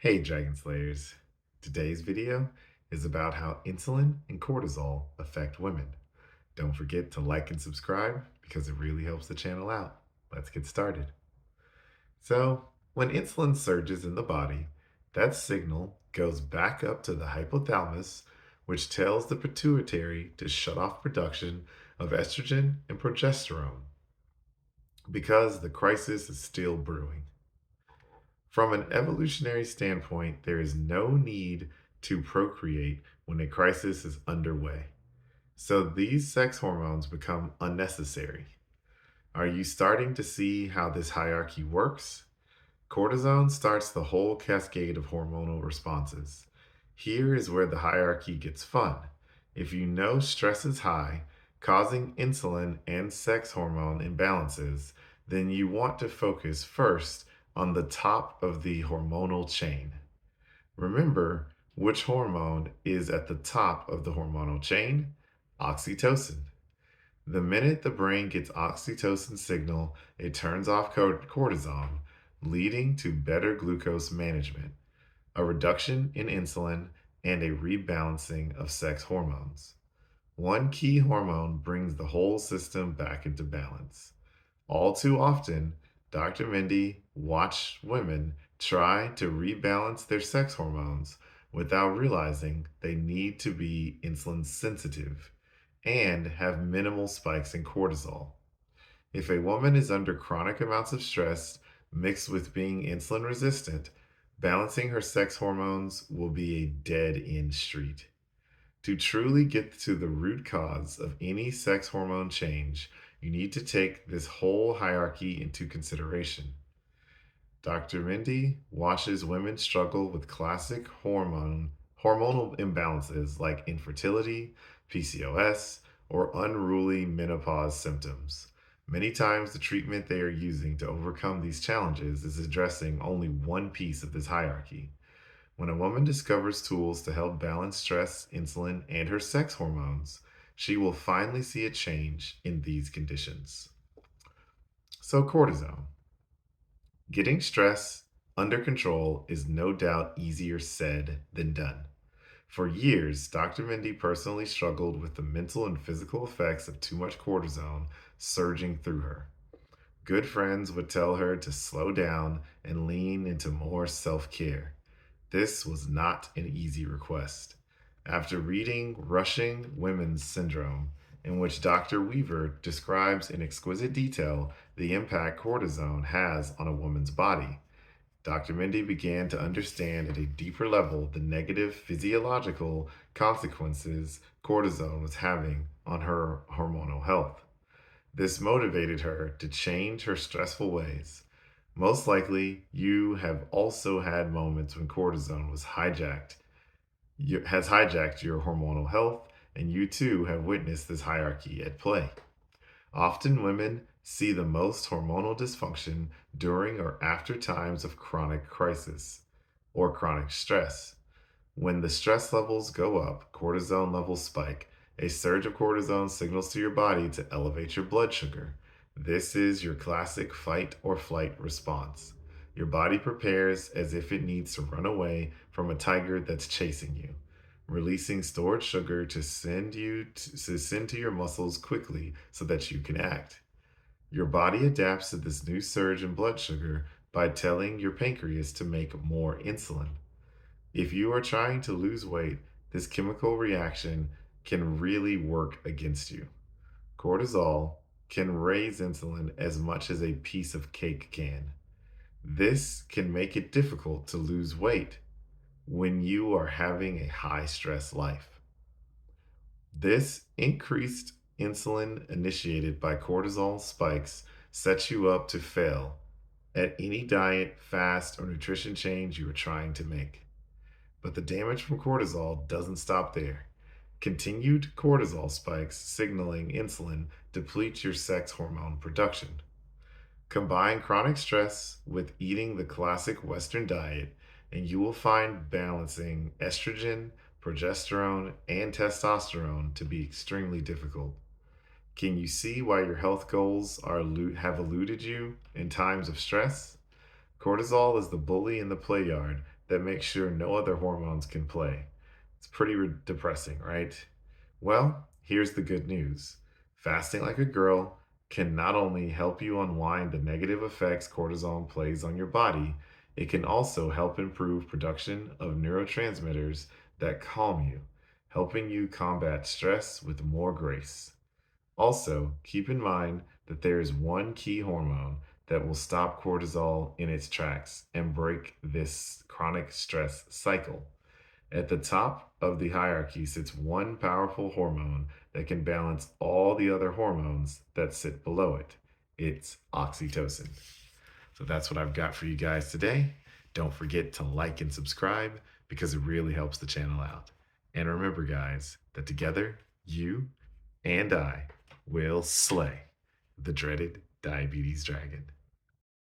Hey Dragon Slayers! Today's video is about how insulin and cortisol affect women. Don't forget to like and subscribe because it really helps the channel out. Let's get started. So, when insulin surges in the body, that signal goes back up to the hypothalamus, which tells the pituitary to shut off production of estrogen and progesterone because the crisis is still brewing. From an evolutionary standpoint, there is no need to procreate when a crisis is underway. So these sex hormones become unnecessary. Are you starting to see how this hierarchy works? Cortisone starts the whole cascade of hormonal responses. Here is where the hierarchy gets fun. If you know stress is high, causing insulin and sex hormone imbalances, then you want to focus first on the top of the hormonal chain. Remember which hormone is at the top of the hormonal chain? Oxytocin. The minute the brain gets oxytocin signal, it turns off cortisol, leading to better glucose management, a reduction in insulin, and a rebalancing of sex hormones. One key hormone brings the whole system back into balance. All too often, Dr. Mindy watched women try to rebalance their sex hormones without realizing they need to be insulin sensitive and have minimal spikes in cortisol. If a woman is under chronic amounts of stress mixed with being insulin resistant, balancing her sex hormones will be a dead end street. To truly get to the root cause of any sex hormone change, you need to take this whole hierarchy into consideration. Dr. Mindy watches women struggle with classic hormonal imbalances like infertility, PCOS, or unruly menopause symptoms. Many times the treatment they are using to overcome these challenges is addressing only one piece of this hierarchy. When a woman discovers tools to help balance stress, insulin, and her sex hormones, she will finally see a change in these conditions. So, cortisone. Getting stress under control is no doubt easier said than done. For years, Dr. Mindy personally struggled with the mental and physical effects of too much cortisone surging through her. Good friends would tell her to slow down and lean into more self care. This was not an easy request. After reading Rushing Women's Syndrome, in which Dr. Weaver describes in exquisite detail the impact cortisone has on a woman's body, Dr. Mindy began to understand at a deeper level the negative physiological consequences cortisone was having on her hormonal health. This motivated her to change her stressful ways. Most likely, you have also had moments when cortisone has hijacked your hormonal health, and you too have witnessed this hierarchy at play. Often, women see the most hormonal dysfunction during or after times of chronic crisis or chronic stress. When the stress levels go up, cortisone levels spike. A surge of cortisone signals to your body to elevate your blood sugar. This is your classic fight or flight response. Your body prepares as if it needs to run away from a tiger that's chasing you, releasing stored sugar to send to your muscles quickly so that you can act. Your body adapts to this new surge in blood sugar by telling your pancreas to make more insulin. If you are trying to lose weight, this chemical reaction can really work against you. Cortisol can raise insulin as much as a piece of cake can. This can make it difficult to lose weight when you are having a high stress life. This increased insulin initiated by cortisol spikes sets you up to fail at any diet, fast, or nutrition change you are trying to make. But the damage from cortisol doesn't stop there. Continued cortisol spikes signaling insulin deplete your sex hormone production. Combine chronic stress with eating the classic Western diet, and you will find balancing estrogen, progesterone, and testosterone to be extremely difficult. Can you see why your health goals have eluded you in times of stress? Cortisol is the bully in the play yard that makes sure no other hormones can play. It's pretty depressing, right? Well, here's the good news. Fasting like a girl can not only help you unwind the negative effects cortisol plays on your body, it can also help improve production of neurotransmitters that calm you, helping you combat stress with more grace. Also, keep in mind that there is one key hormone that will stop cortisol in its tracks and break this chronic stress cycle. At the top of the hierarchy sits one powerful hormone that can balance all the other hormones that sit below it. It's oxytocin. So that's what I've got for you guys today. Don't forget to like and subscribe because it really helps the channel out. And remember, guys, that together, you and I will slay the dreaded diabetes dragon.